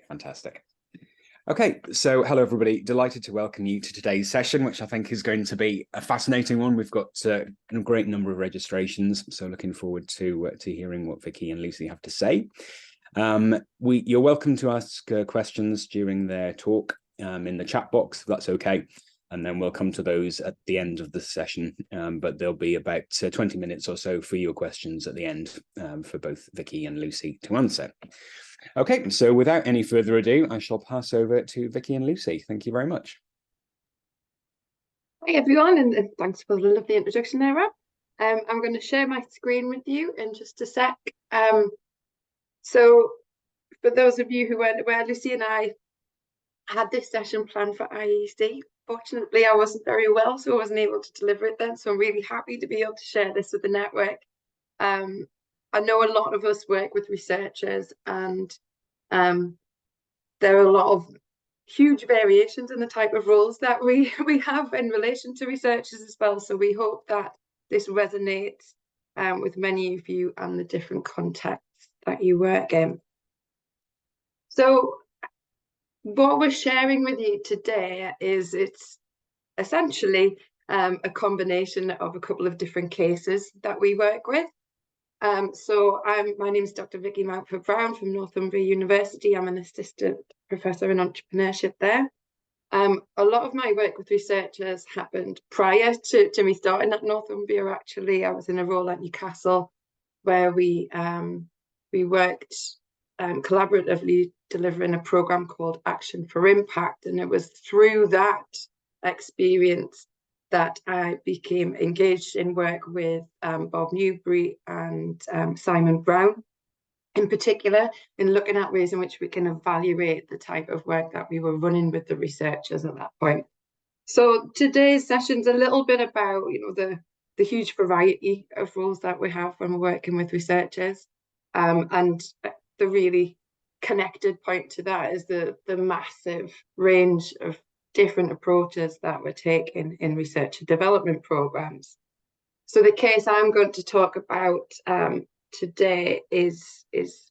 Fantastic. Okay, so hello everybody. Delighted to welcome you to today's session, which I think is going to be a fascinating one. We've got a great number of registrations, so looking forward to hearing what Vicky and Lucy have to say. You're welcome to ask questions during their talk in the chat box, if that's okay. And then we'll come to those at the end of the session, but there'll be about 20 minutes or so for your questions at the end for both Vicky and Lucy to answer. Okay, so without any further ado, I shall pass over to Vicky and Lucy. Thank you very much. Hi everyone, and thanks for the lovely introduction there, Rob. I'm going to share my screen with you in just a sec. So for those of you who weren't aware, Lucy and I had this session planned for IEC. Fortunately, I wasn't very well, so I wasn't able to deliver it then. So I'm really happy to be able to share this with the network. I know a lot of us work with researchers, and there are a lot of huge variations in the type of roles that we have in relation to researchers as well. So we hope that this resonates with many of you and the different contexts that you work in. So what we're sharing with you today it's essentially a combination of a couple of different cases that we work with. My name is Dr. Vicky Mountford-Brown from Northumbria University. I'm an assistant professor in entrepreneurship there. A lot of my work with researchers happened prior to me starting at Northumbria. Actually, I was in a role at Newcastle where we worked collaboratively delivering a program called Action for Impact, and it was through that experience that I became engaged in work with Bob Newbury and Simon Brown, in particular, in looking at ways in which we can evaluate the type of work that we were running with the researchers at that point. So today's session's a little bit about, the huge variety of roles that we have when we're working with researchers, and the really connected point to that is the massive range of different approaches that we're taking in research and development programs. So the case I'm going to talk about today is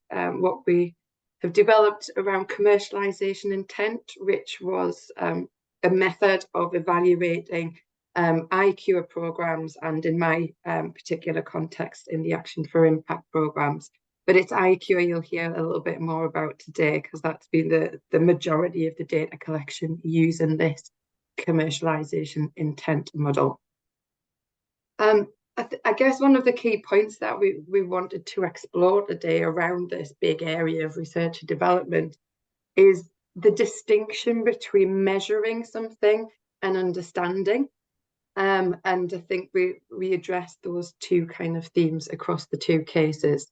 what we have developed around commercialization intent, which was a method of evaluating IQA programs, and in my particular context, in the Action for Impact programs. But it's IQA you'll hear a little bit more about today, because that's been the majority of the data collection using this commercialization intent model. I guess one of the key points that we wanted to explore today around this big area of research and development is the distinction between measuring something and understanding. And I think we addressed those two kind of themes across the two cases.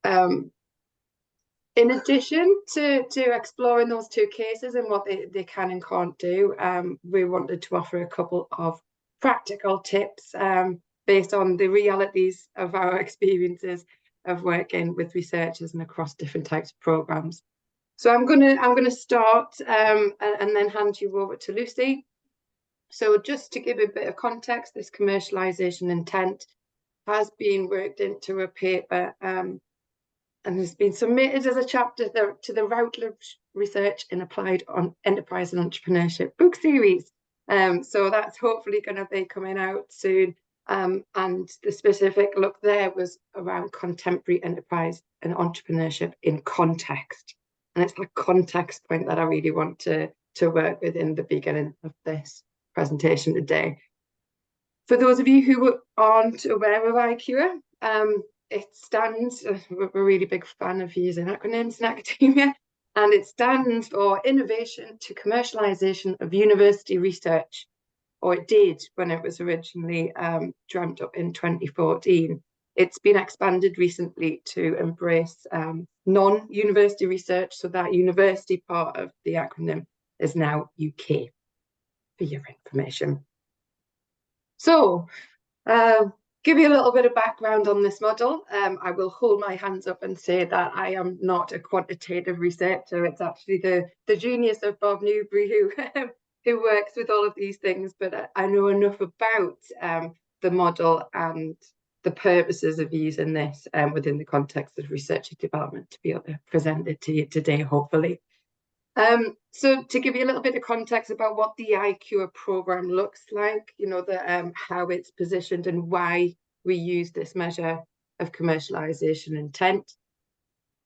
In addition to exploring those two cases and what they can and can't do, we wanted to offer a couple of practical tips based on the realities of our experiences of working with researchers and across different types of programs. So I'm gonna start and then hand you over to Lucy. So just to give a bit of context, this commercialization intent has been worked into a paper and has been submitted as a chapter to the Routledge Research in Applied on Enterprise and Entrepreneurship book series. So that's hopefully going to be coming out soon. And the specific look there was around contemporary enterprise and entrepreneurship in context. And it's that context point that I really want to work with in the beginning of this presentation today. For those of you who aren't aware of IQA, it stands, we're a really big fan of using acronyms in academia, and it stands for Innovation to Commercialization of University Research, or it did when it was originally dreamt up in 2014. It's been expanded recently to embrace non-university research, so that university part of the acronym is now UK, for your information. So, give you a little bit of background on this model. I will hold my hands up and say that I am not a quantitative researcher. It's actually the genius of Bob Newbury who works with all of these things, but I know enough about the model and the purposes of using this within the context of research and development to be able to present it to you today, hopefully. So to give you a little bit of context about what the IQA program looks like, you know, how it's positioned and why we use this measure of commercialization intent.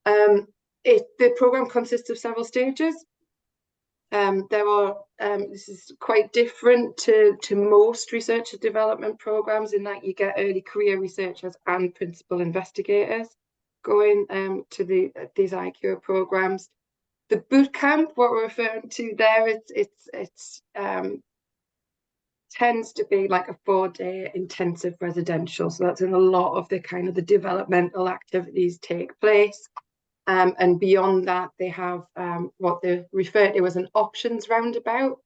The program consists of several stages. This is quite different to most research and development programs in that you get early career researchers and principal investigators going to these IQA programs. The boot camp, what we're referring to there, it's tends to be like a 4-day intensive residential. So that's when a lot of the kind of the developmental activities take place. And beyond that, they have what they refer to as an options roundabout.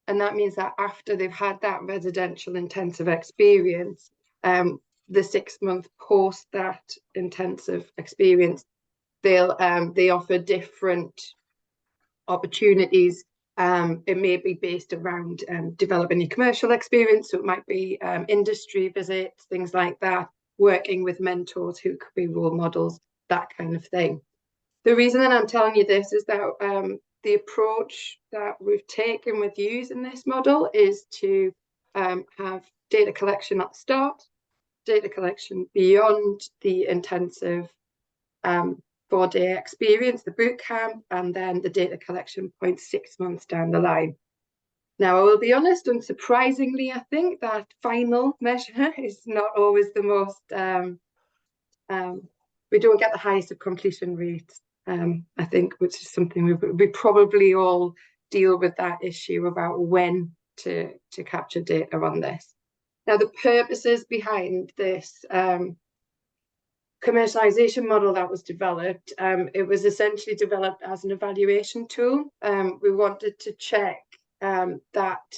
And that means that after they've had that residential intensive experience, the 6-month post that intensive experience, they offer different opportunities. It may be based around developing your commercial experience. So it might be industry visits, things like that, working with mentors who could be role models, that kind of thing. The reason that I'm telling you this is that the approach that we've taken with using this model is to have data collection at the start, data collection beyond the intensive 4-day experience, the boot camp, and then the data collection point 6 months down the line. Now, I will be honest, unsurprisingly, I think that final measure is not always the most, we don't get the highest of completion rates. I think, which is something we probably all deal with that issue about when to capture data on this. Now, the purposes behind this commercialization model that was developed, it was essentially developed as an evaluation tool. We wanted to check that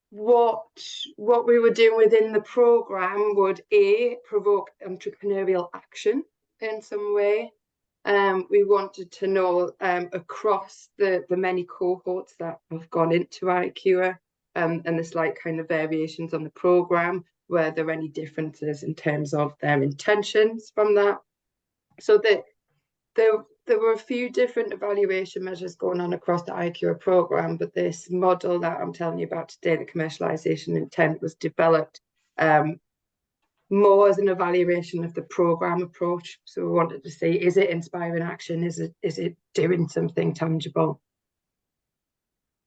what we were doing within the program would provoke entrepreneurial action in some way. We wanted to know across the many cohorts that have gone into IQA and the slight kind of variations on the program, were there any differences in terms of their intentions from that? So there were a few different evaluation measures going on across the IQA program, but this model that I'm telling you about today, the commercialization intent, was developed more as an evaluation of the program approach. So we wanted to see, is it inspiring action? Is it doing something tangible?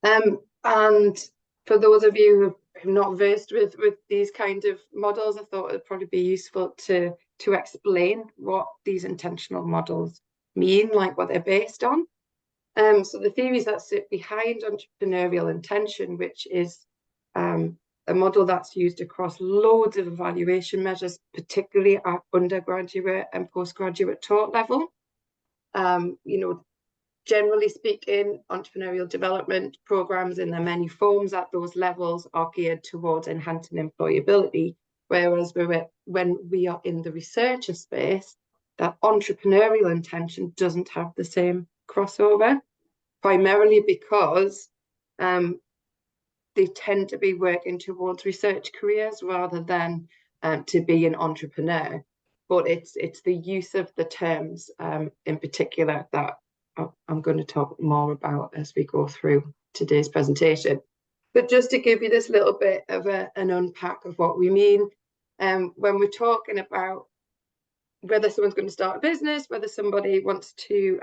And for those of you who are not versed with these kind of models, I thought it'd probably be useful to explain what these intentional models mean, like what they're based on. So the theories that sit behind entrepreneurial intention, which is a model that's used across loads of evaluation measures, particularly at undergraduate and postgraduate taught level. You know, generally speaking, entrepreneurial development programs in their many forms at those levels are geared towards enhancing employability, whereas when we are in the researcher space, that entrepreneurial intention doesn't have the same crossover, primarily because they tend to be working towards research careers rather than to be an entrepreneur. But it's the use of the terms in particular that I'm going to talk more about as we go through today's presentation. But just to give you this little bit of an unpack of what we mean, when we're talking about whether someone's going to start a business, whether somebody wants to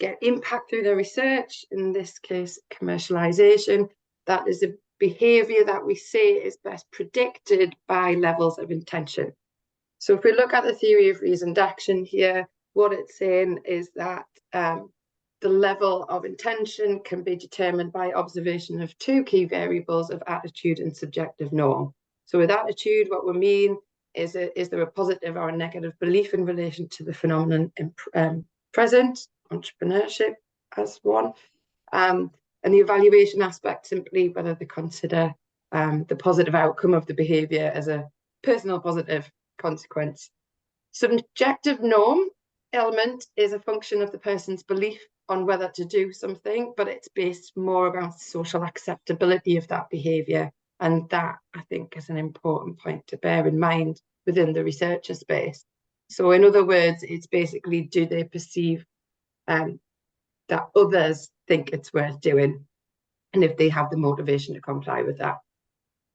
get impact through their research, in this case, commercialization, that is a behavior that we say is best predicted by levels of intention. So if we look at the theory of reasoned action here, what it's saying is that the level of intention can be determined by observation of two key variables of attitude and subjective norm. So with attitude, what we mean is there a positive or a negative belief in relation to the phenomenon in present, entrepreneurship as one, and the evaluation aspect simply whether they consider the positive outcome of the behaviour as a personal positive consequence. Subjective norm element is a function of the person's belief on whether to do something, but it's based more around social acceptability of that behaviour And that, I think, is an important point to bear in mind within the researcher space. So in other words, it's basically, do they perceive that others think it's worth doing, and if they have the motivation to comply with that.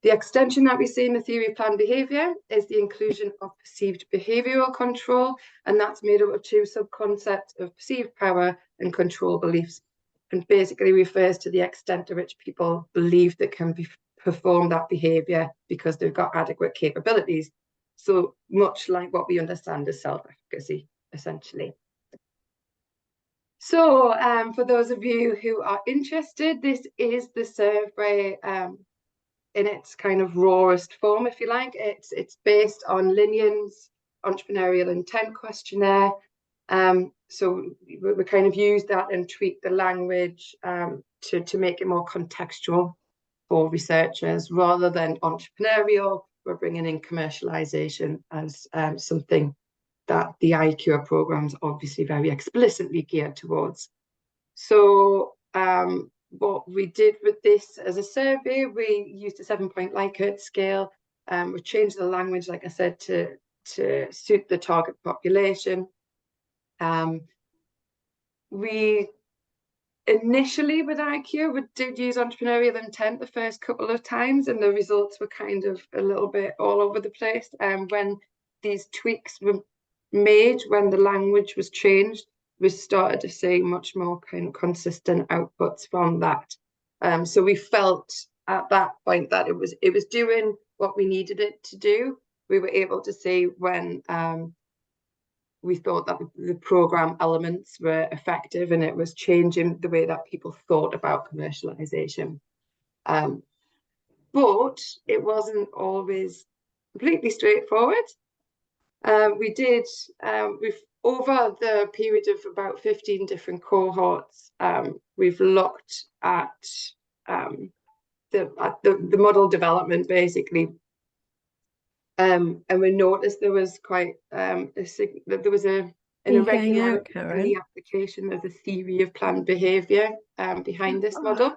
The extension that we see in the theory of planned behaviour is the inclusion of perceived behavioural control, and that's made up of two subconcepts of perceived power and control beliefs, and basically refers to the extent to which people believe they can perform that behaviour because they've got adequate capabilities. So much like what we understand as self-efficacy, essentially. So for those of you who are interested, this is the survey in its kind of rawest form, if you like. It's based on Linion's Entrepreneurial Intent Questionnaire. So we kind of use that and tweak the language to make it more contextual for researchers. Rather than entrepreneurial, we're bringing in commercialization as something that the ICURE programme is obviously very explicitly geared towards. So what we did with this as a survey, we used a 7-point Likert scale. We changed the language, like I said, to suit the target population. We initially with ICURE, we did use entrepreneurial intent the first couple of times, and the results were kind of a little bit all over the place. When these tweaks were made, when the language was changed, we started to see much more kind of consistent outputs from that. So we felt at that point that it was doing what we needed it to do. We were able to see when we thought that the program elements were effective, and it was changing the way that people thought about commercialization. But it wasn't always completely straightforward. We've over the period of about 15 different cohorts, we've looked at the model development, basically. And we noticed there was quite an irregularity in the application of the theory of planned behaviour behind this model.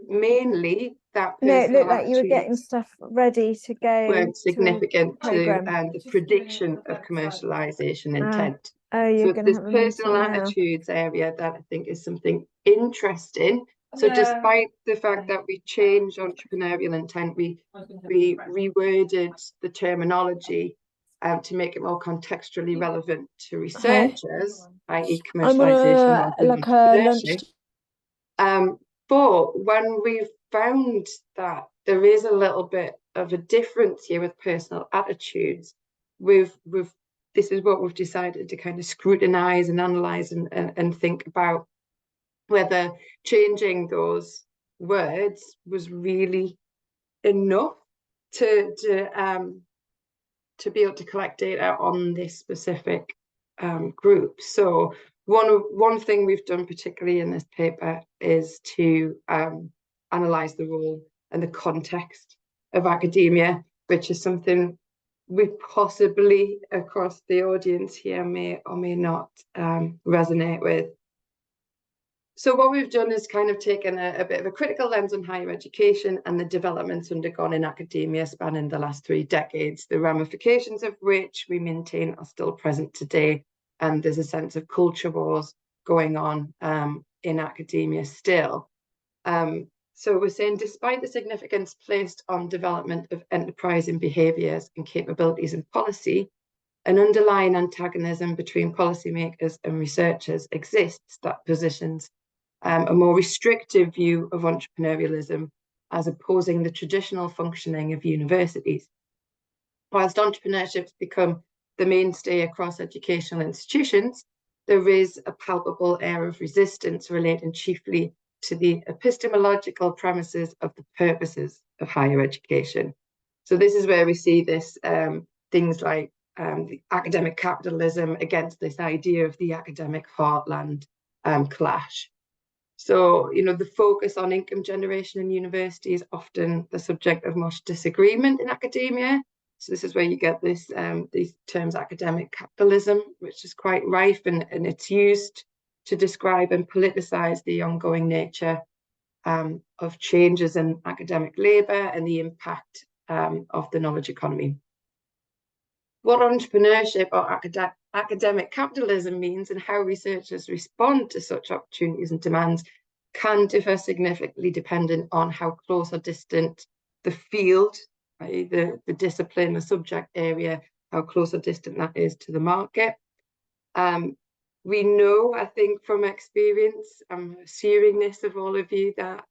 Mainly that it looked like you were getting stuff ready to go. Weren't significant to the prediction of commercialization intent. So this personal attitudes area that I think is something interesting. So despite the fact that we changed entrepreneurial intent, we reworded the terminology to make it more contextually relevant to researchers, i.e. commercialization rather than entrepreneurship. But when we've found that there is a little bit of a difference here with personal attitudes, this is what we've decided to kind of scrutinize and analyze and think about whether changing those words was really enough to be able to collect data on this specific group. So one thing we've done particularly in this paper is to analyze the role and the context of academia, which is something we possibly across the audience here may or may not resonate with. So what we've done is kind of taken a bit of a critical lens on higher education and the developments undergone in academia spanning the last 3 decades, the ramifications of which we maintain are still present today. And there's a sense of culture wars going on in academia still. So we're saying, despite the significance placed on development of enterprising behaviours and capabilities in policy, an underlying antagonism between policymakers and researchers exists that positions a more restrictive view of entrepreneurialism as opposing the traditional functioning of universities. Whilst entrepreneurship's become the mainstay across educational institutions, there is a palpable air of resistance relating chiefly to the epistemological premises of the purposes of higher education. So this is where we see this things like the academic capitalism against this idea of the academic heartland clash. So, you know, the focus on income generation in university is often the subject of much disagreement in academia. So this is where you get this these terms academic capitalism, which is quite rife, and it's used to describe and politicize the ongoing nature of changes in academic labour and the impact of the knowledge economy. What entrepreneurship or academic capitalism means and how researchers respond to such opportunities and demands can differ significantly depending on how close or distant the field, i.e. the discipline, the subject area, how close or distant that is to the market. We know, I think, from experience, I'm assuming this of all of you, that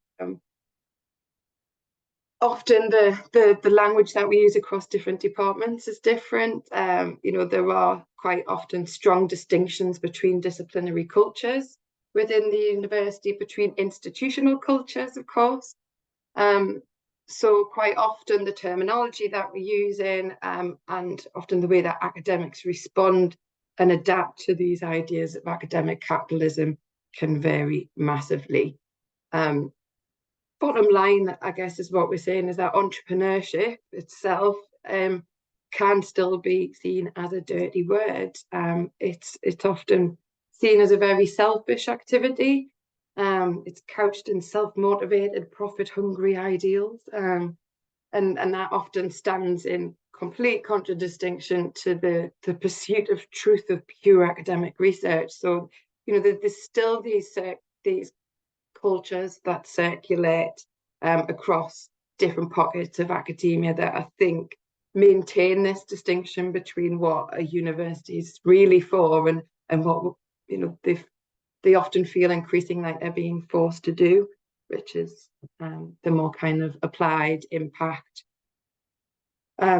often the language that we use across different departments is different. You know, there are quite often strong distinctions between disciplinary cultures within the university, between institutional cultures, of course. So quite often the terminology that we're using and often the way that academics respond and adapt to these ideas of academic capitalism can vary massively. Bottom line, I guess, is what we're saying is that entrepreneurship itself can still be seen as a dirty word. It's often seen as a very selfish activity. It's couched in self-motivated, profit-hungry ideals, and that often stands in complete contradistinction to the pursuit of truth of pure academic research. So, you know, there's still these cultures that circulate across different pockets of academia that I think maintain this distinction between what a university is really for and what, you know, they often feel increasingly like they're being forced to do, which is the more kind of applied impact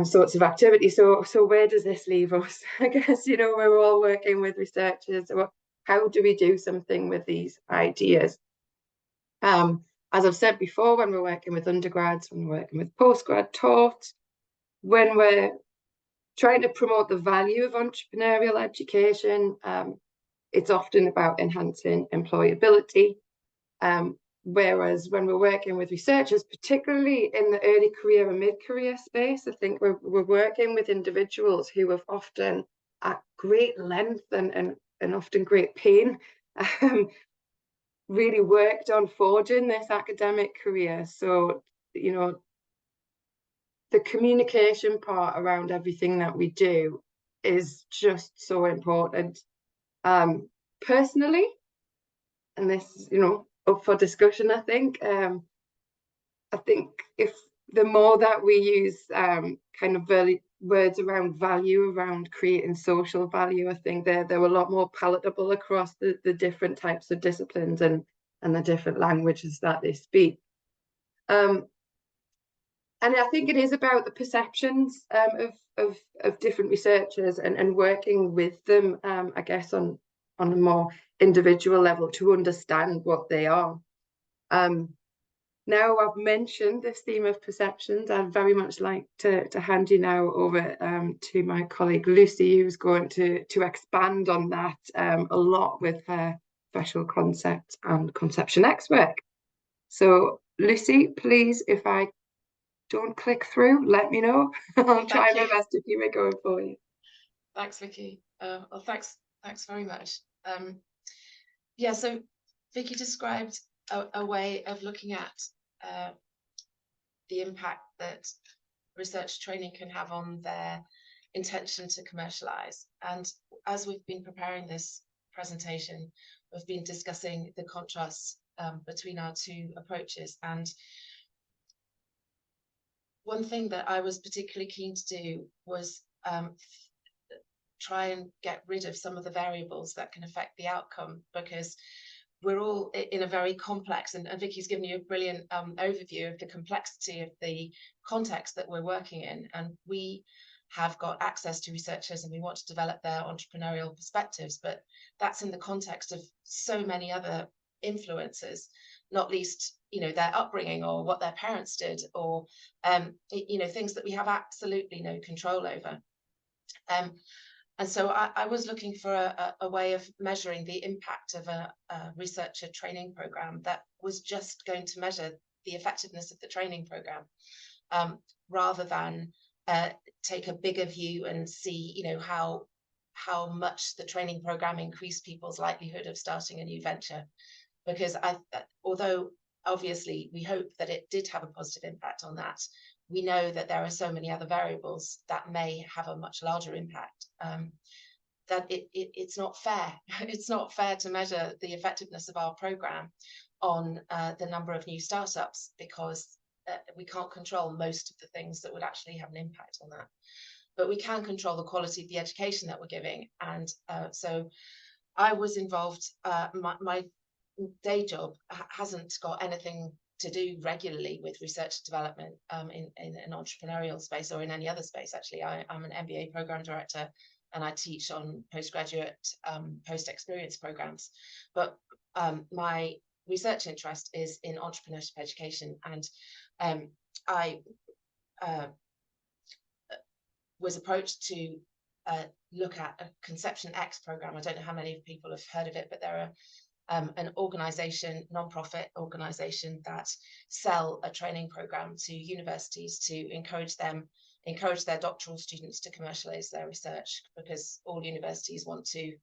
sorts of activity. So where does this leave us? I guess, you know, we're all working with researchers. So how do we do something with these ideas? As I've said before, when we're working with undergrads, when we're working with postgrad taught, when we're trying to promote the value of entrepreneurial education, it's often about enhancing employability. Whereas when we're working with researchers, particularly in the early career and mid-career space, I think we're working with individuals who have often at great length and often great pain really worked on forging this academic career. So, you know, the communication part around everything that we do is just so important. Personally, and this is, you know, up for discussion, I think if the more that we use kind of words around value, around creating social value, I think they're a lot more palatable across the different types of disciplines and the different languages that they speak. And I think it is about the perceptions of different researchers and working with them, I guess, on a more individual level to understand what they are. Now I've mentioned this theme of perceptions, I'd very much like to hand you now over to my colleague Lucy, who's going to expand on that a lot with her special concept and Conception X work. So Lucy, please, if I don't click through, let me know. I'll try my best to keep it going for you. Thanks, Vicky. Well, thanks very much. Yeah, so Vicky described a way of looking at the impact that research training can have on their intention to commercialize. And as we've been preparing this presentation, we've been discussing the contrasts between our two approaches. And one thing that I was particularly keen to do was try and get rid of some of the variables that can affect the outcome, because we're all in a very complex, and Vicky's given you a brilliant overview of the complexity of the context that we're working in. And we have got access to researchers and we want to develop their entrepreneurial perspectives, but that's in the context of so many other influences, not least, you know, their upbringing or what their parents did, or, you know, things that we have absolutely no control over. And so I was looking for a way of measuring the impact of a researcher training program that was just going to measure the effectiveness of the training program, rather than take a bigger view and see, you know, how much the training program increased people's likelihood of starting a new venture. Because although obviously we hope that it did have a positive impact on that. We know that there are so many other variables that may have a much larger impact, that it's not fair. It's not fair to measure the effectiveness of our program on the number of new startups, because we can't control most of the things that would actually have an impact on that. But we can control the quality of the education that we're giving. And so I was involved, my day job hasn't got anything to do regularly with research development in an entrepreneurial space or in any other space. Actually, I'm an MBA program director, and I teach on postgraduate, post-experience programs. But my research interest is in entrepreneurship education, and I was approached to look at a Conception X program. I don't know how many people have heard of it, but they're an organization, non-profit organization, that sell a training program to universities to encourage their doctoral students to commercialize their research, because all universities want to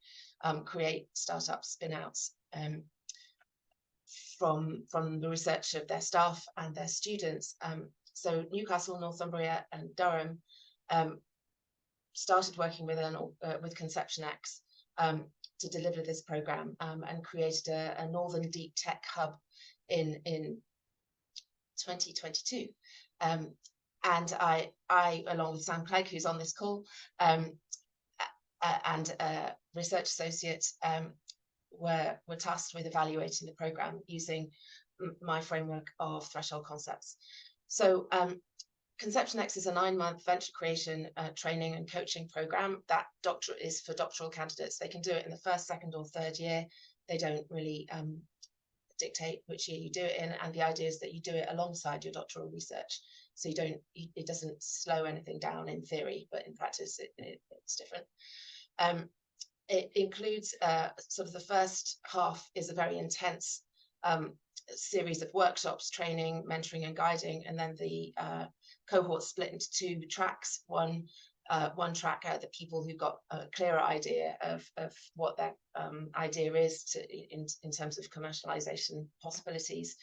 create startup spin-outs from the research of their staff and their students. So Newcastle, Northumbria and Durham started working with Conception X to deliver this program, and created a Northern Deep Tech Hub in 2022. And I, along with Sam Clegg, who's on this call, and a research associate, were tasked with evaluating the program using my framework of threshold concepts. So Conception X is a 9-month venture creation training and coaching program that is for doctoral candidates. They can do it in the first, second or third year. They don't really dictate which year you do it in, and the idea is that you do it alongside your doctoral research. So it doesn't slow anything down in theory, but in practice it's different. It includes sort of the first half is a very intense series of workshops, training, mentoring and guiding, and then the cohorts split into 2 tracks. One track are the people who got a clearer idea of what their idea is in terms of commercialization possibilities,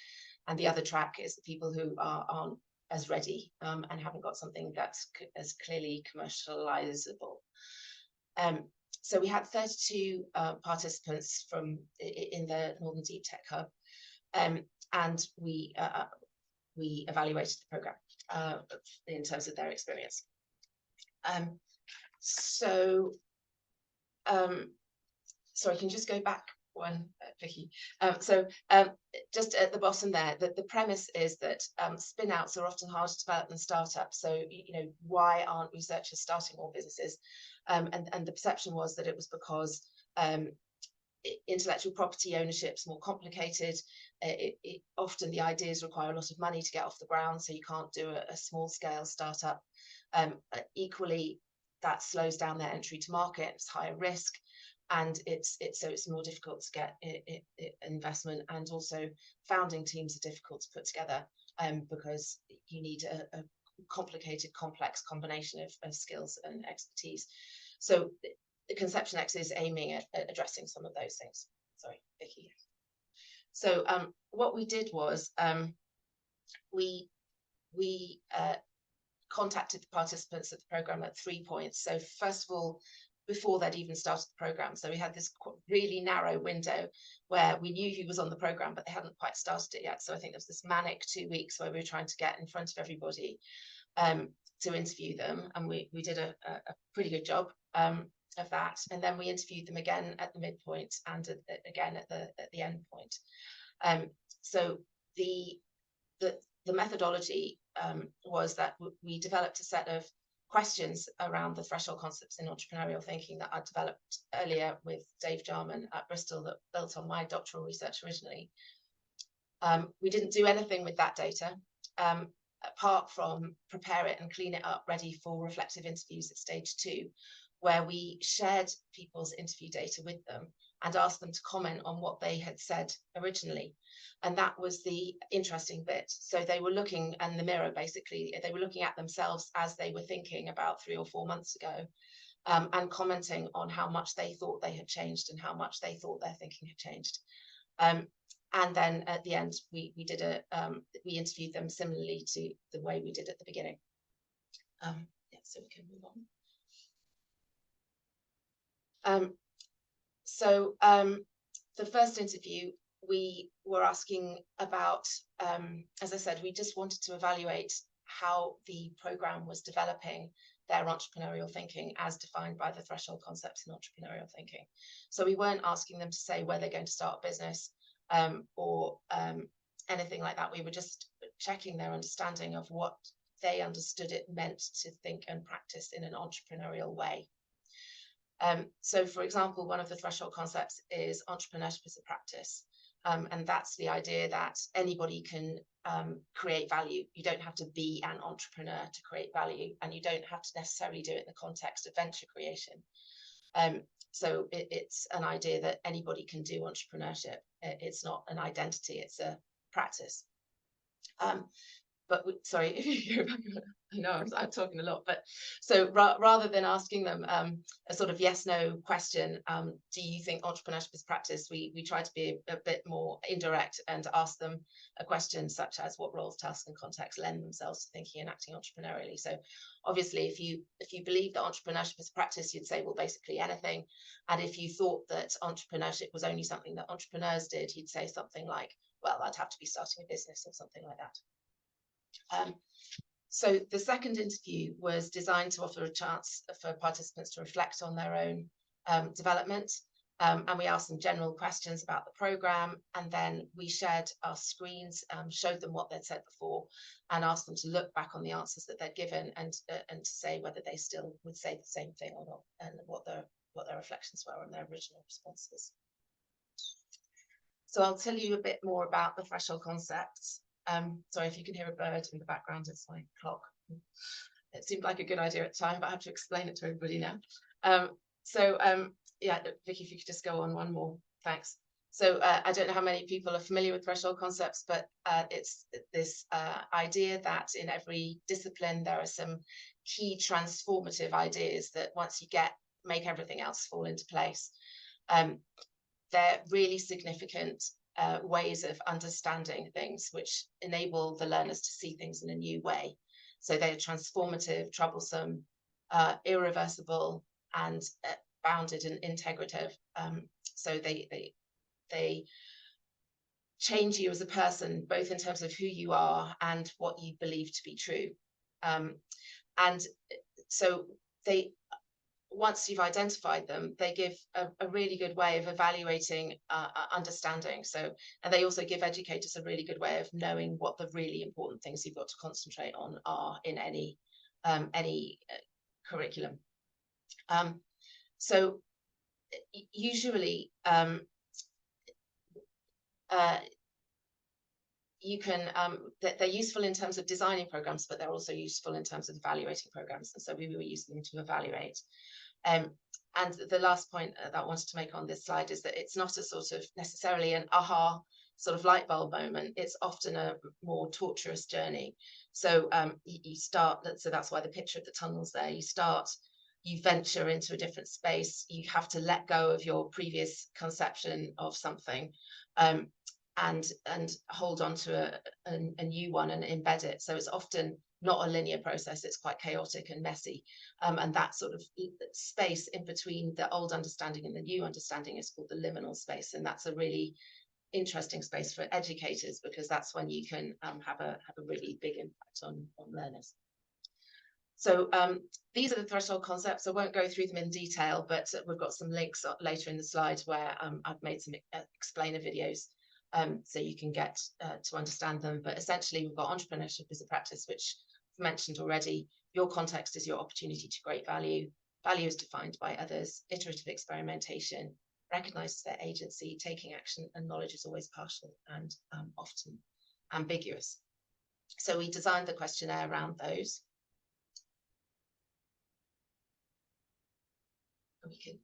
and the other track is the people who aren't as ready and haven't got something that's as clearly commercializable. So we had 32 participants in the Northern Deep Tech Hub, and we evaluated the program in terms of their experience. Sorry, can you just go back one, Vicky? Just at the bottom there, the premise is that spin-outs are often harder to develop than startups. So, why aren't researchers starting more businesses? And the perception was that it was because intellectual property ownership is more complicated. Often the ideas require a lot of money to get off the ground, so you can't do a small-scale startup. Equally, that slows down their entry to market. It's higher risk, and it's more difficult to get investment, and also founding teams are difficult to put together because you need a complicated, complex combination of skills and expertise. So the Conception X is aiming at addressing some of those things. Sorry, Vicky. So what we did was we contacted the participants of the program at 3 points. So first of all, before they'd even started the program. So we had this really narrow window where we knew who was on the program, but they hadn't quite started it yet. So I think there was this manic 2 weeks where we were trying to get in front of everybody to interview them. And we did a pretty good job of that. And then we interviewed them again at the midpoint and again at the end point. So the methodology was that we developed a set of questions around the threshold concepts in entrepreneurial thinking that I developed earlier with Dave Jarman at Bristol that built on my doctoral research originally. We didn't do anything with that data apart from prepare it and clean it up ready for reflective interviews at stage 2, where we shared people's interview data with them and asked them to comment on what they had said originally. And that was the interesting bit. So they were looking in the mirror, basically, they were looking at themselves as they were thinking about 3 or 4 months ago, and commenting on how much they thought they had changed and how much they thought their thinking had changed. And then at the end, we interviewed them similarly to the way we did at the beginning. Yeah, so we can move on. The first interview, we were asking about, as I said, we just wanted to evaluate how the program was developing their entrepreneurial thinking as defined by the threshold concepts in entrepreneurial thinking. So we weren't asking them to say where they're going to start a business or anything like that. We were just checking their understanding of what they understood it meant to think and practice in an entrepreneurial way. So, for example, one of the threshold concepts is entrepreneurship as a practice. And that's the idea that anybody can create value. You don't have to be an entrepreneur to create value, and you don't have to necessarily do it in the context of venture creation. So it's an idea that anybody can do entrepreneurship. It's not an identity, it's a practice. But sorry, if you go back, I know I'm talking a lot, but so rather than asking them a sort of yes/no question, do you think entrepreneurship is practice? We try to be a bit more indirect and ask them a question such as what roles, tasks, and contexts lend themselves to thinking and acting entrepreneurially. So obviously, if you believe that entrepreneurship is practice, you'd say, well, basically anything. And if you thought that entrepreneurship was only something that entrepreneurs did, you'd say something like, well, I'd have to be starting a business or something like that. So the second interview was designed to offer a chance for participants to reflect on their own development. And we asked them general questions about the program, and then we shared our screens, showed them what they'd said before, and asked them to look back on the answers that they'd given and to say whether they still would say the same thing or not, and what their reflections were on their original responses. So I'll tell you a bit more about the threshold concepts. Sorry if you can hear a bird in the background, it's my clock. It seemed like a good idea at the time, but I have to explain it to everybody now. Yeah, Vicky, if you could just go on one more, thanks. So I don't know how many people are familiar with threshold concepts, but it's this idea that in every discipline there are some key transformative ideas that once you make everything else fall into place. They're really significant ways of understanding things which enable the learners to see things in a new way. So they're transformative, troublesome, irreversible, and bounded and integrative. So they change you as a person, both in terms of who you are and what you believe to be true. And so once you've identified them, they give a really good way of evaluating understanding. And they also give educators a really good way of knowing what the really important things you've got to concentrate on are in any curriculum. So usually you can, they're useful in terms of designing programs, but they're also useful in terms of evaluating programs. And so we were using them to evaluate. And the last point that I wanted to make on this slide is that it's not a sort of necessarily an aha sort of light bulb moment. It's often a more tortuous journey. So you start, so that's why the picture of the tunnels there, you venture into a different space. You have to let go of your previous conception of something and hold on to a new one and embed it. So it's often not a linear process. It's quite chaotic and messy. And that sort of space in between the old understanding and the new understanding is called the liminal space. And that's a really interesting space for educators, because that's when you can have a really big impact on learners. So these are the threshold concepts. I won't go through them in detail, but we've got some links later in the slide where I've made some explainer videos so you can get to understand them. But essentially, we've got entrepreneurship as a practice, which I've mentioned already. Your context is your opportunity to create value. Value is defined by others. Iterative experimentation recognizes their agency, taking action, and knowledge is always partial and often ambiguous. So we designed the questionnaire around those. We can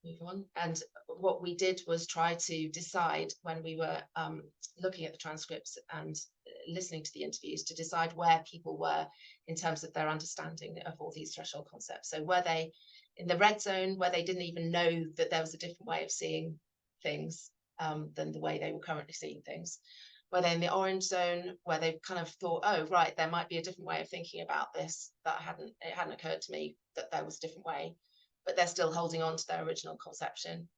move on. And what we did was try to decide, when we were looking at the transcripts and listening to the interviews, to decide where people were in terms of their understanding of all these threshold concepts. So were they in the red zone, where they didn't even know that there was a different way of seeing things, than the way they were currently seeing things. Where they're in the orange zone, where they've kind of thought, oh, right, there might be a different way of thinking about this, that it hadn't occurred to me that there was a different way, but they're still holding on to their original conception.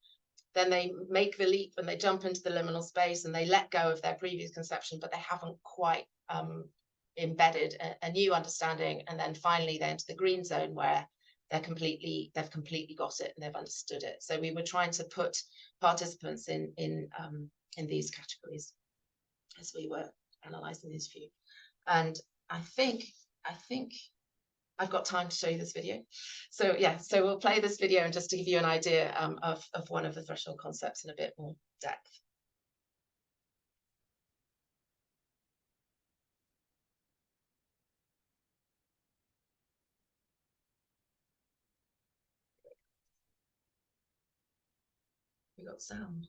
Then they make the leap and they jump into the liminal space and they let go of their previous conception, but they haven't quite embedded a new understanding. And then finally they're into the green zone, where they've completely got it and they've understood it. So we were trying to put participants in these categories as we were analysing this view. And I think I've got time to show you this video. So yeah, so we'll play this video and just to give you an idea of one of the threshold concepts in a bit more depth. We got sound.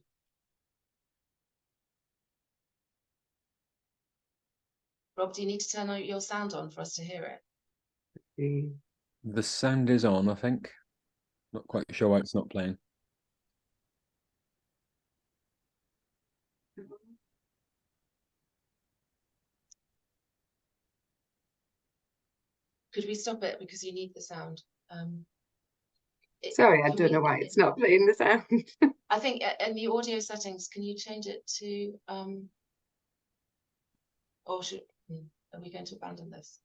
Rob, do you need to turn your sound on for us to hear it? The sound is on, I think. Not quite sure why it's not playing. Could we stop it because you need the sound? Sorry, I don't know why it's not playing the sound. I think in the audio settings, can you change it to or are we going to abandon this?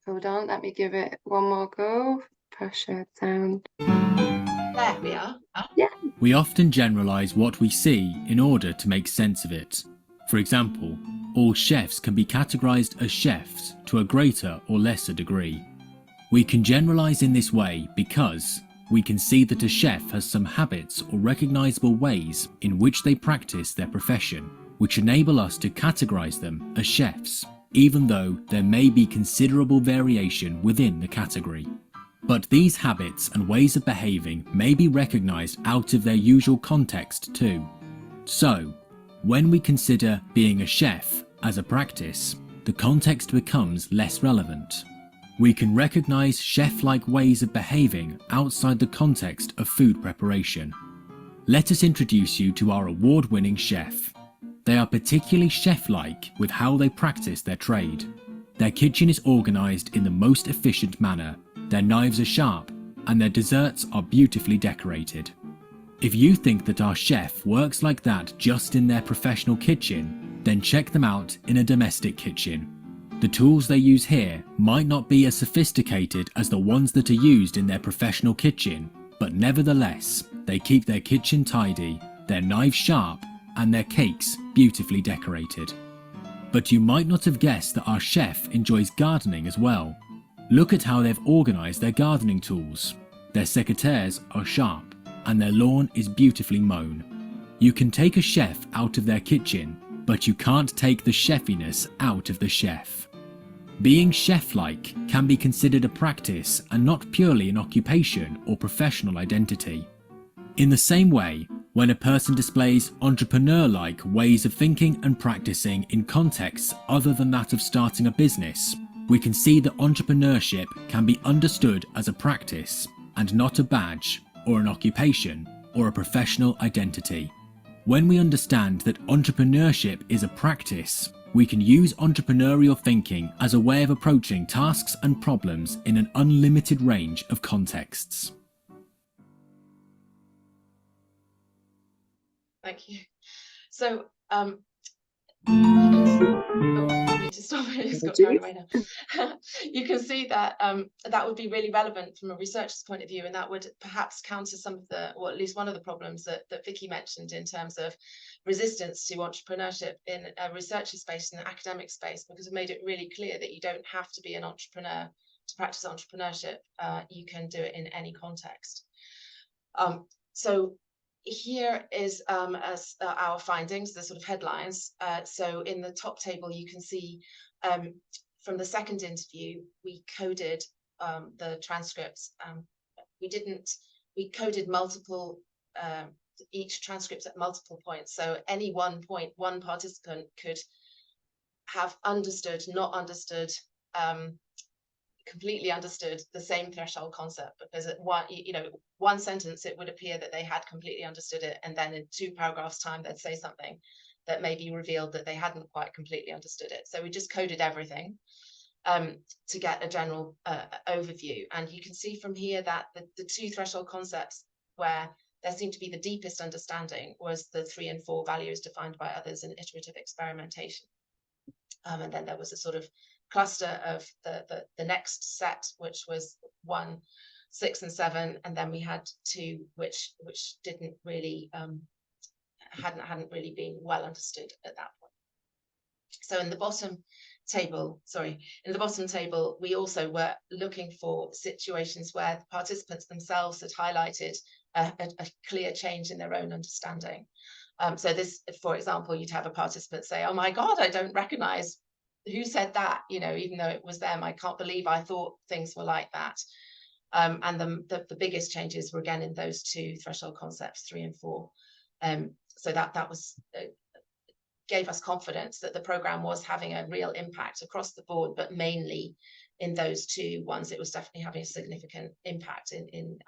Hold on, let me give it one more go. Press shared sound. There we are. Yeah. We often generalize what we see in order to make sense of it. For example, all chefs can be categorized as chefs to a greater or lesser degree. We can generalize in this way because we can see that a chef has some habits or recognizable ways in which they practice their profession, which enable us to categorize them as chefs, even though there may be considerable variation within the category. But these habits and ways of behaving may be recognized out of their usual context too. So, when we consider being a chef as a practice, the context becomes less relevant. We can recognize chef-like ways of behaving outside the context of food preparation. Let us introduce you to our award-winning chef. They are particularly chef-like with how they practice their trade. Their kitchen is organized in the most efficient manner, their knives are sharp, and their desserts are beautifully decorated. If you think that our chef works like that just in their professional kitchen, then check them out in a domestic kitchen. The tools they use here might not be as sophisticated as the ones that are used in their professional kitchen, but nevertheless, they keep their kitchen tidy, their knives sharp, and their cakes beautifully decorated. But you might not have guessed that our chef enjoys gardening as well. Look at how they've organised their gardening tools. Their secateurs are sharp, and their lawn is beautifully mown. You can take a chef out of their kitchen, but you can't take the chefiness out of the chef. Being chef-like can be considered a practice and not purely an occupation or professional identity. In the same way, when a person displays entrepreneur-like ways of thinking and practicing in contexts other than that of starting a business, we can see that entrepreneurship can be understood as a practice and not a badge or an occupation or a professional identity. When we understand that entrepreneurship is a practice, we can use entrepreneurial thinking as a way of approaching tasks and problems in an unlimited range of contexts. Thank you. So, to stop it, it's got carried away now. You can see that that would be really relevant from a researcher's point of view, and that would perhaps counter some of the, or at least one of the problems that Vicky mentioned in terms of resistance to entrepreneurship in a researcher space, in an academic space, because it made it really clear that you don't have to be an entrepreneur to practice entrepreneurship. You can do it in any context. So here is as our findings, the sort of headlines. So in the top table, you can see from the second interview, we coded the transcripts. We coded multiple, each transcript at multiple points. So any one point, one participant could have understood, not understood, completely understood the same threshold concept, because at one sentence it would appear that they had completely understood it, and then in 2 paragraphs time they'd say something that maybe revealed that they hadn't quite completely understood it. So we just coded everything to get a general overview. And you can see from here that the 2 threshold concepts where there seemed to be the deepest understanding was the 3 and 4 values defined by others in iterative experimentation. And then there was a sort of cluster of the next set, which was 1, 6 and 7, and then we had 2 which didn't really hadn't really been well understood at that point. So in the bottom table, we also were looking for situations where the participants themselves had highlighted a clear change in their own understanding. So this, for example, you'd have a participant say, "Oh my God, I don't recognize who said that, even though it was them. I can't believe I thought things were like that." And the biggest changes were again in those 2 threshold concepts, 3 and 4. So that was gave us confidence that the program was having a real impact across the board, but mainly in those 2 ones, it was definitely having a significant impact in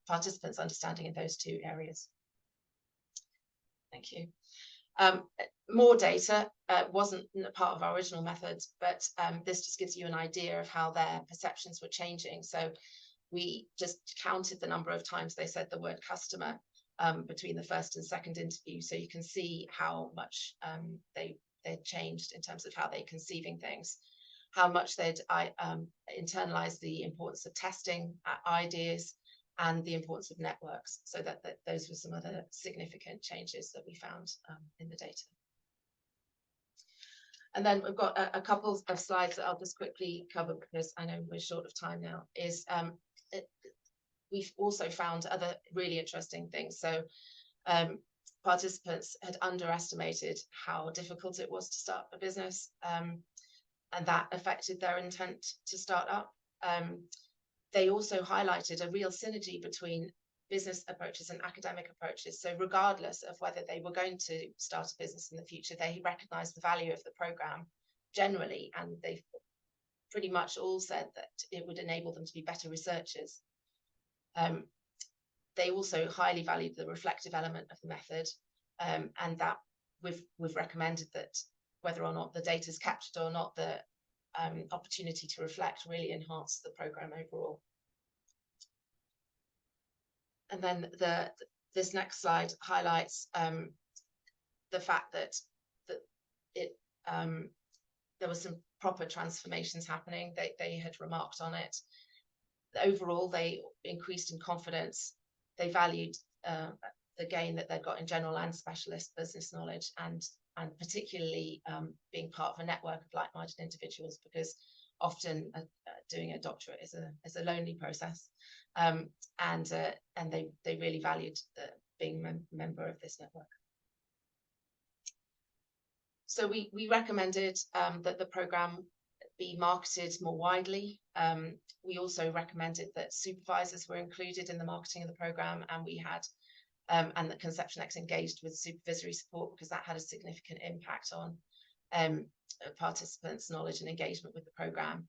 participants' understanding in those 2 areas. Thank you. More data wasn't part of our original methods, but this just gives you an idea of how their perceptions were changing. So we just counted the number of times they said the word customer between the first and second interview. So you can see how much they changed in terms of how they're conceiving things, how much they'd internalized the importance of testing ideas and the importance of networks. So that those were some other significant changes that we found in the data. And then we've got a couple of slides that I'll just quickly cover because I know we're short of time now. We've also found other really interesting things. So participants had underestimated how difficult it was to start a business, and that affected their intent to start up. They also highlighted a real synergy between business approaches and academic approaches. So regardless of whether they were going to start a business in the future, they recognized the value of the program generally, and they pretty much all said that it would enable them to be better researchers. They also highly valued the reflective element of the method, and that we've recommended that whether or not the data is captured or not, the opportunity to reflect really enhanced the program overall. And then this next slide highlights the fact that there were some proper transformations happening. They had remarked on it. Overall, they increased in confidence. They valued the gain that they'd got in general and specialist business knowledge, and particularly being part of a network of like-minded individuals, because often doing a doctorate is a lonely process, and they really valued being a member of this network. So we recommended that the program be marketed more widely. We also recommended that supervisors were included in the marketing of the program, and we had and that ConceptionX engaged with supervisory support, because that had a significant impact on participants' knowledge and engagement with the program.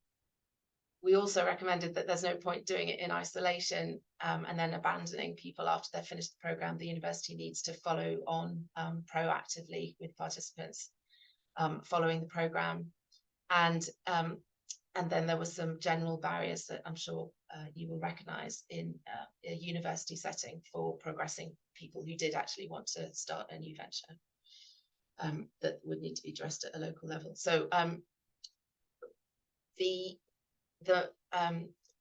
We also recommended that there's no point doing it in isolation and then abandoning people after they've finished the program. The university needs to follow on proactively with participants following the program. And then there were some general barriers that I'm sure you will recognise in a university setting for progressing people who did actually want to start a new venture that would need to be addressed at a local level. So the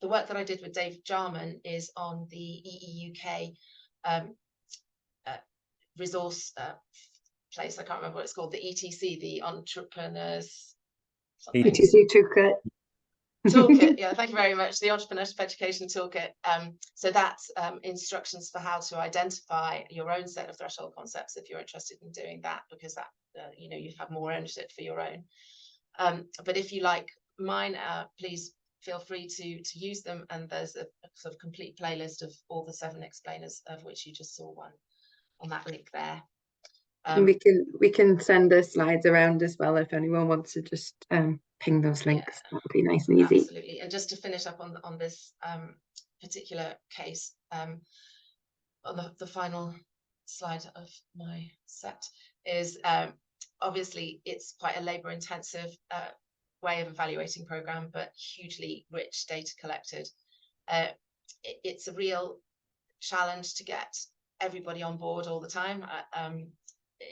work that I did with Dave Jarman is on the EEUK resource place. I can't remember what it's called, the ETC, the Entrepreneurs ETC Toolkit. Toolkit, yeah, thank you very much. The Entrepreneurship Education Toolkit. So that's instructions for how to identify your own set of threshold concepts if you're interested in doing that, because that you have more ownership for your own. But if you like mine, please feel free to use them. And there's a sort of complete playlist of all the 7 explainers, of which you just saw one on that link there. And we can send the slides around as well if anyone wants to just ping those links. That would be nice and easy. Absolutely. And just to finish up on this particular case, on the final slide of my set is obviously it's quite a labour intensive way of evaluating programme, but hugely rich data collected. It's a real challenge to get everybody on board all the time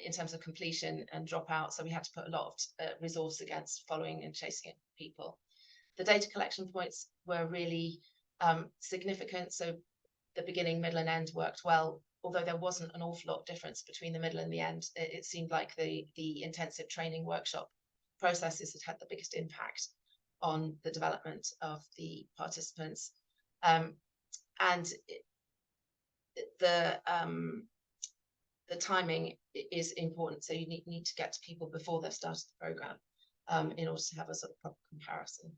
in terms of completion and dropout. So we had to put a lot of resource against following and chasing people. The data collection points were really significant. So the beginning, middle and end worked well, although there wasn't an awful lot of difference between the middle and the end. It seemed like the intensive training workshop processes had the biggest impact on the development of the participants. And the timing is important. So you need to get to people before they've started the programme in order to have a sort of proper comparison.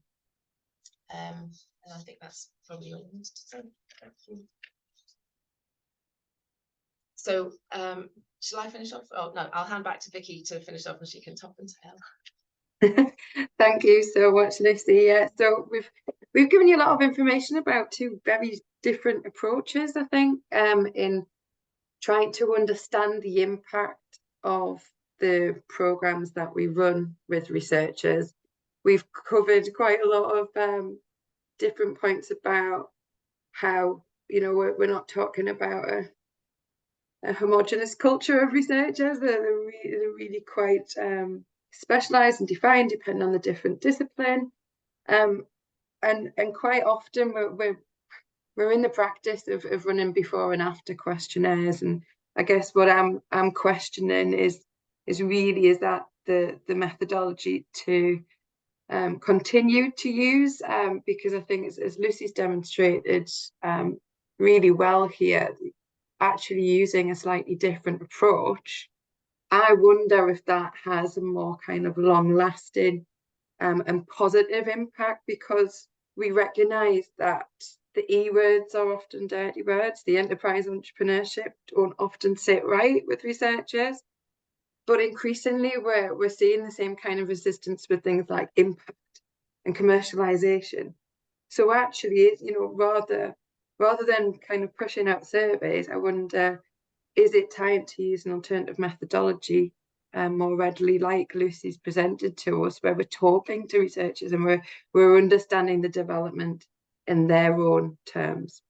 And I think that's probably all I need to say. Thank you. So shall I finish off? Oh no, I'll hand back to Vicky to finish off and she can top and tail. Thank you so much, Lucy. Yeah, so we've given you a lot of information about two very different approaches, I think, in trying to understand the impact of the programs that we run with researchers. We've covered quite a lot of different points about how, you know, we're not talking about a homogenous culture of researchers. They're really quite specialised and defined depending on the different discipline. And quite often we're in the practice of running before and after questionnaires, and I guess what I'm questioning is that the methodology to continue to use, because I think as Lucy's demonstrated really well here, actually using a slightly different approach. I wonder if that has a more kind of long-lasting and positive impact, because we recognise that the E words are often dirty words. The enterprise entrepreneurship don't often sit right with researchers, but increasingly we're seeing the same kind of resistance with things like impact and commercialisation. So actually, you know, rather than kind of pushing out surveys, I wonder, is it time to use an alternative methodology more readily, like Lucy's presented to us, where we're talking to researchers and we're understanding the development in their own terms.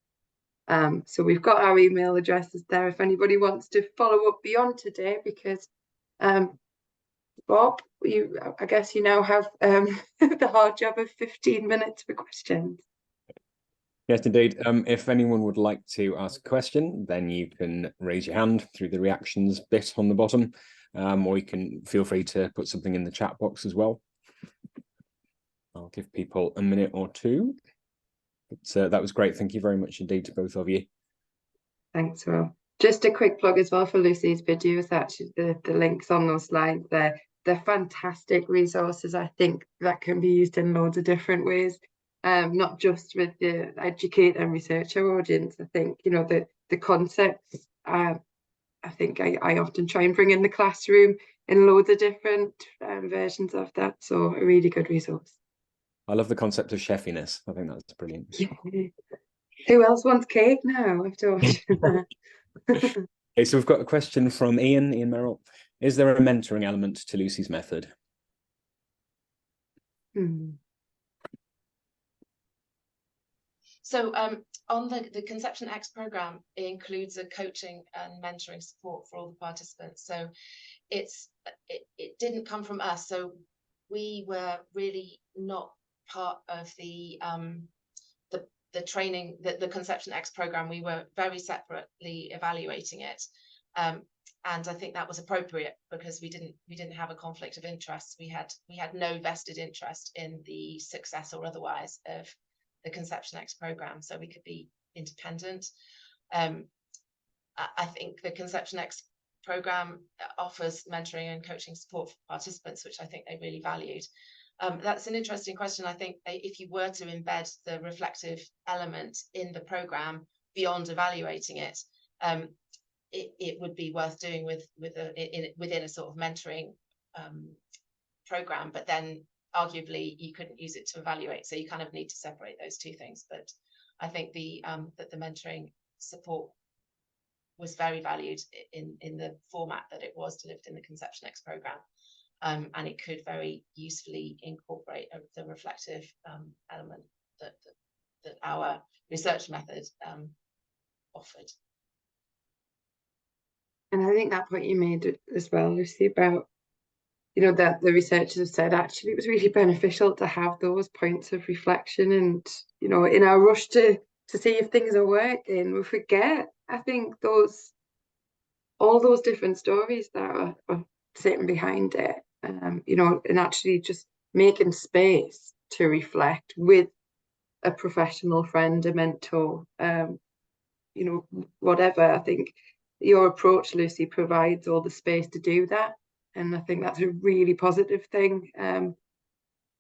So we've got our email addresses there if anybody wants to follow up beyond today, because Bob, I guess you now have the hard job of 15 minutes for questions. Yes, indeed. If anyone would like to ask a question, then you can raise your hand through the reactions bit on the bottom, or you can feel free to put something in the chat box as well. I'll give people a minute or two. But that was great. Thank you very much indeed to both of you. Thanks, Will. Just a quick plug as well for Lucy's videos. Actually, the links on those slides, they're fantastic resources. I think that can be used in loads of different ways. Not just with the educator and researcher audience. I think, you know, the concepts, I think I often try and bring in the classroom in loads of different versions of that. So a really good resource. I love the concept of chefiness. I think that's brilliant. Yeah. Who else wants cake now? Okay, so we've got a question from Ian Merrill. Is there a mentoring element to Lucy's method? So on the Conception X programme, it includes a coaching and mentoring support for all the participants. So it didn't come from us. So we were really not part of the training, the Conception X programme. We were very separately evaluating it. And I think that was appropriate because we didn't have a conflict of interest. We had no vested interest in the success or otherwise of the Conception X programme, so we could be independent. I think the Conception X programme offers mentoring and coaching support for participants, which I think they really valued. That's an interesting question. I think if you were to embed the reflective element in the programme beyond evaluating it, it would be worth doing within a sort of mentoring program, but then arguably you couldn't use it to evaluate. So you kind of need to separate those two things. But I think that the mentoring support was very valued in the format that it was delivered in the Conception X program. And it could very usefully incorporate the reflective element that our research method offered. And I think that point you made as well, Lucy, about, that the researchers have said actually it was really beneficial to have those points of reflection, and in our rush to see if things are working, we forget, I think, all those different stories that are sitting behind it, and actually just making space to reflect with a professional friend, a mentor, whatever. I think your approach, Lucy, provides all the space to do that, and I think that's a really positive thing.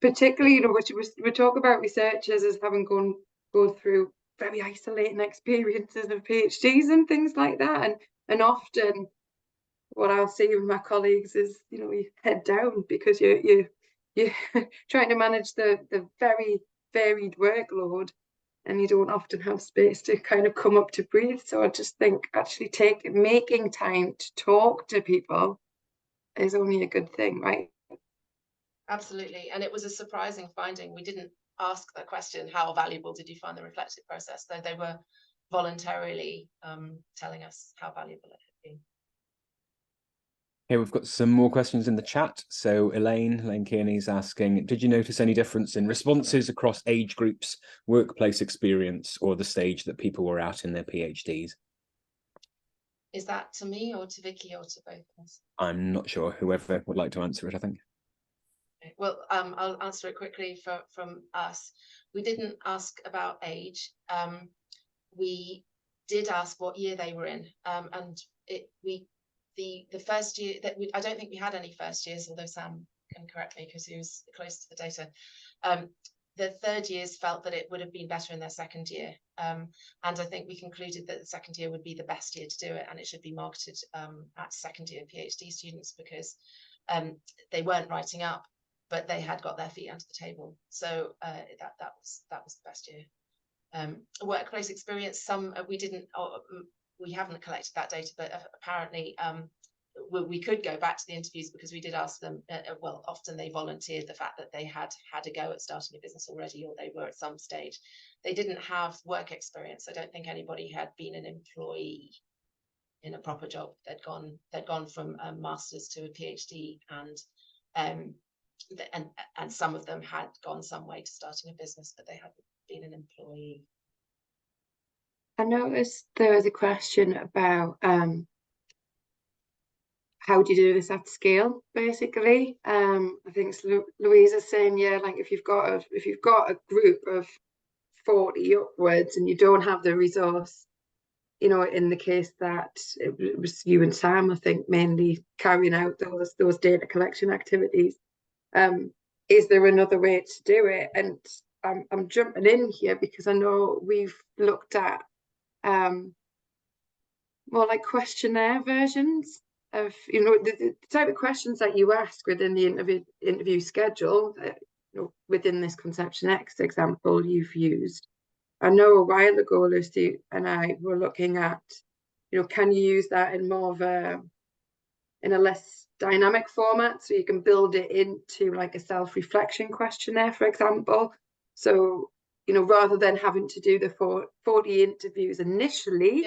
Particularly, we talk about researchers as having gone through very isolating experiences of PhDs and things like that, and often what I'll see with my colleagues is, you head down because you're trying to manage the very varied workload, and you don't often have space to kind of come up to breathe. So I just think actually making time to talk to people is only a good thing, right? Absolutely. And it was a surprising finding. We didn't ask the question, how valuable did you find the reflective process? Though they were voluntarily telling us how valuable it had been. Okay, we've got some more questions in the chat. So Elaine Kearney's asking, did you notice any difference in responses across age groups, workplace experience, or the stage that people were at in their PhDs? Is that to me or to Vicky or to both of us? I'm not sure. Whoever would like to answer it, I think. Okay. Well, I'll answer it quickly from us. We didn't ask about age. We did ask what year they were in, and the first year that I don't think we had any first years, although Sam can correct me because he was close to the data. The third years felt that it would have been better in their second year, and I think we concluded that the second year would be the best year to do it, and it should be marketed at second year PhD students, because they weren't writing up, but they had got their feet under the table. So that was the best year. Workplace experience, we haven't collected that data, but apparently we could go back to the interviews, because we did ask them, well, often they volunteered the fact that they had a go at starting a business already, or they were at some stage. They didn't have work experience. I don't think anybody had been an employee in a proper job. They'd gone from a master's to a PhD, and some of them had gone some way to starting a business, but they hadn't been an employee. I noticed there was a question about how do you do this at scale, basically. I think Louisa's saying, yeah, like if you've got a group of 40 upwards and you don't have the resource, in the case that it was you and Sam, I think, mainly carrying out those data collection activities, is there another way to do it? And I'm jumping in here because I know we've looked at more like questionnaire versions of the type of questions that you ask within the interview schedule, within this Conception X example you've used. I know a while ago Lucy and I were looking at, can you use that in more of a less dynamic format, so you can build it into like a self-reflection questionnaire, for example. So rather than having to do the 40 interviews initially,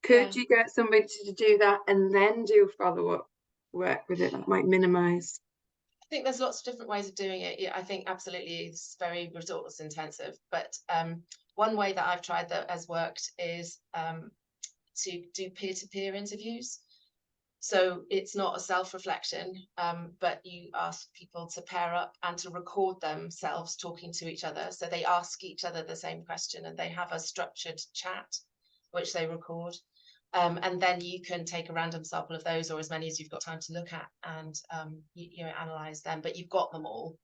could you get somebody to do that and then do follow-up work with it? That might minimize. I think there's lots of different ways of doing it. I think absolutely it's very resource intensive, but one way that I've tried that has worked is to do peer-to-peer interviews. So it's not a self-reflection, but you ask people to pair up and to record themselves talking to each other. So they ask each other the same question, and they have a structured chat, which they record. And then you can take a random sample of those, or as many as you've got time to look at, and analyze them. But you've got them all.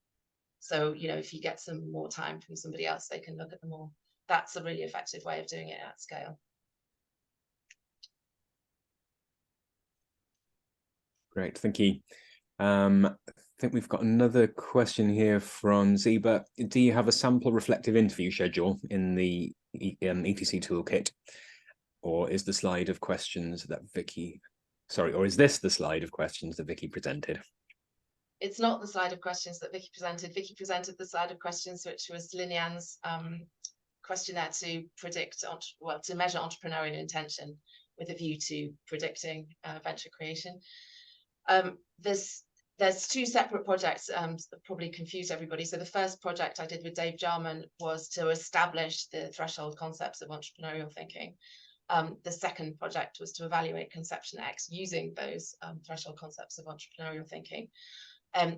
So if you get some more time from somebody else, they can look at them all. That's a really effective way of doing it at scale. Great, thank you. I think we've got another question here from Zeba. Do you have a sample reflective interview schedule in the ETC toolkit? Or is the slide of questions that Vicky, or is this the slide of questions that Vicky presented? It's not the slide of questions that Vicky presented. Vicky presented the slide of questions, which was Linian's questionnaire to predict, to measure entrepreneurial intention with a view to predicting venture creation. There's two separate projects that probably confuse everybody. So the first project I did with Dave Jarman was to establish the threshold concepts of entrepreneurial thinking. The second project was to evaluate Conception X using those threshold concepts of entrepreneurial thinking. So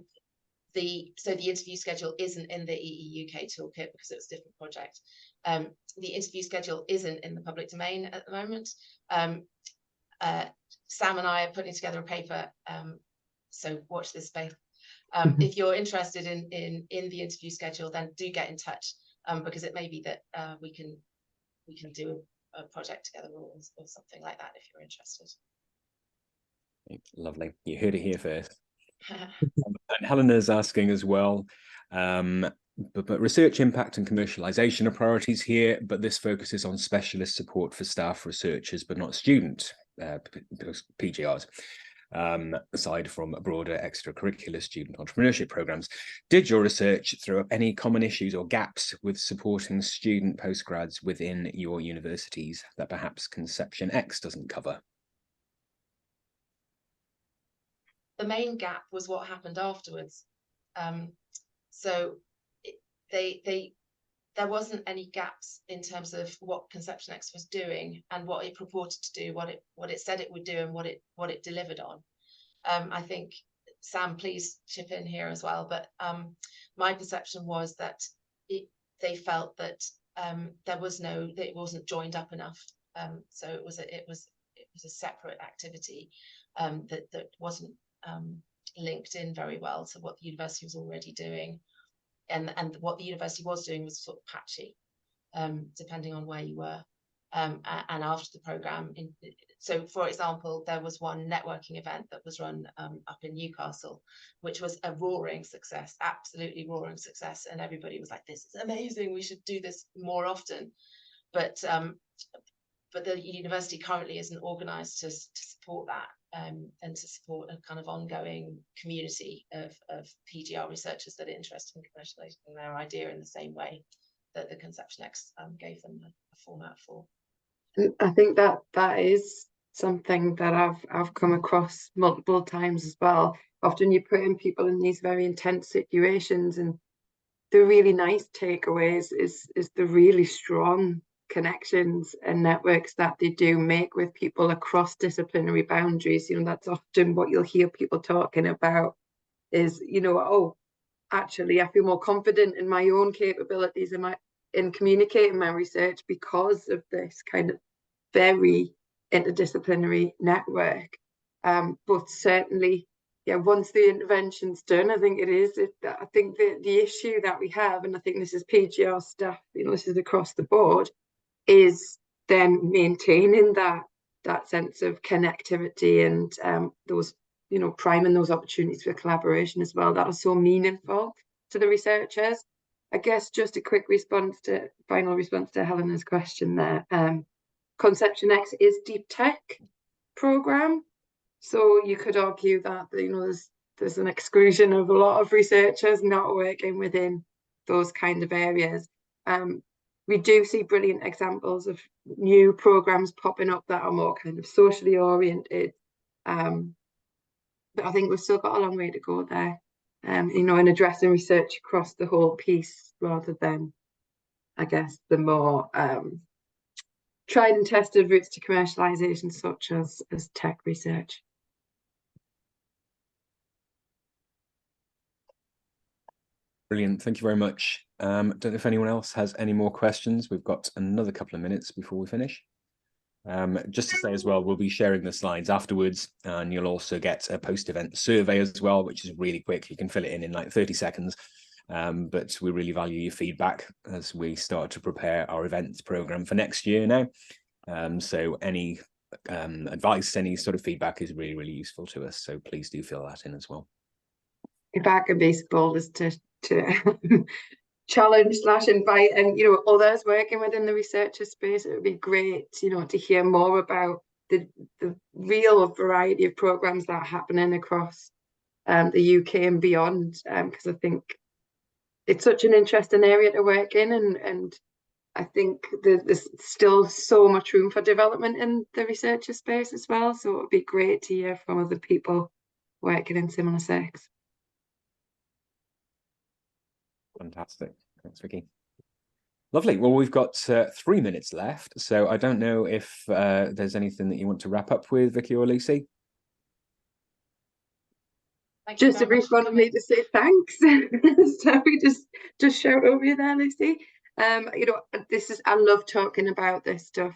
the interview schedule isn't in the EE UK toolkit because it's a different project. The interview schedule isn't in the public domain at the moment. Sam and I are putting together a paper, so watch this space. If you're interested in the interview schedule, then do get in touch, because it may be that we can do a project together or something like that if you're interested. Lovely, you heard it here first. And Helena's asking as well, but research impact and commercialization are priorities here, but this focuses on specialist support for staff researchers, but not student PGRs, aside from broader extracurricular student entrepreneurship programs. Did your research throw up any common issues or gaps with supporting student postgrads within your universities that perhaps Conception X doesn't cover? The main gap was what happened afterwards. So there wasn't any gaps in terms of what Conception X was doing and what it purported to do, what it said it would do, and what it delivered on. I think Sam, please chip in here as well. But my perception was that they felt that it wasn't joined up enough. So it was a separate activity that wasn't linked in very well to what the university was already doing, and what the university was doing was sort of patchy, depending on where you were. And after the program, so for example, there was one networking event that was run up in Newcastle, which was a roaring success, absolutely roaring success, and everybody was like, "This is amazing, we should do this more often." But the university currently isn't organised to support that, and to support a kind of ongoing community of PGR researchers that are interested in commercialising their idea in the same way that the Conception X gave them a format for. I think that is something that I've come across multiple times as well. Often you're putting people in these very intense situations, and the really nice takeaways is the really strong connections and networks that they do make with people across disciplinary boundaries. That's often what you'll hear people talking about is, oh, actually I feel more confident in my own capabilities in communicating my research because of this kind of very interdisciplinary network. But certainly, once the intervention's done, I think the issue that we have, and I think this is PGR stuff, this is across the board, is then maintaining that sense of connectivity and those, priming those opportunities for collaboration as well that are so meaningful to the researchers. I guess just a quick final response to Helena's question there. Conception X is deep tech program, so you could argue that there's an exclusion of a lot of researchers not working within those kind of areas. We do see brilliant examples of new programs popping up that are more kind of socially oriented, but I think we've still got a long way to go there, in addressing research across the whole piece rather than, I guess, the more tried and tested routes to commercialisation, such as tech research. Brilliant, thank you very much. Don't know if anyone else has any more questions. We've got another couple of minutes before we finish. Just to say as well, we'll be sharing the slides afterwards, and you'll also get a post-event survey as well, which is really quick. You can fill it in like 30 seconds. But we really value your feedback as we start to prepare our events program for next year now. So any advice, any sort of feedback is really, really useful to us. So please do fill that in as well. If I can be so bold as to challenge / invite, and others working within the researcher space, it would be great, to hear more about the real variety of programs that are happening across the UK and beyond, because I think it's such an interesting area to work in, and I think there's still so much room for development in the researcher space as well. So it would be great to hear from other people working in similar sectors. Fantastic. Thanks, Vicky. Lovely. Well, we've got 3 minutes left, so I don't know if there's anything that you want to wrap up with, Vicky or Lucy. Just a brief one for me to say thanks. Sorry, just shout over you there, Lucy. I love talking about this stuff.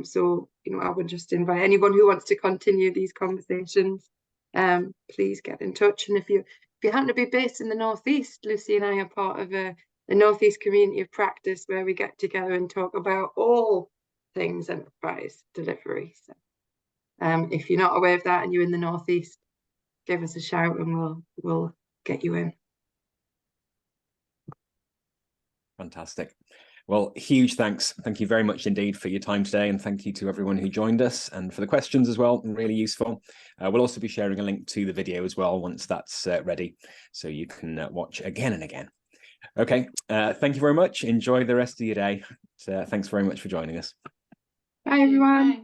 So I would just invite anyone who wants to continue these conversations, please get in touch. And if you happen to be based in the Northeast, Lucy and I are part of the Northeast community of practice, where we get together and talk about all things enterprise delivery. So if you're not aware of that and you're in the Northeast, give us a shout and we'll get you in. Fantastic. Well, huge thanks. Thank you very much indeed for your time today, and thank you to everyone who joined us and for the questions as well. Really useful. We'll also be sharing a link to the video as well once that's ready, so you can watch again and again. Okay, thank you very much. Enjoy the rest of your day. Thanks very much for joining us. Bye, everyone. Bye.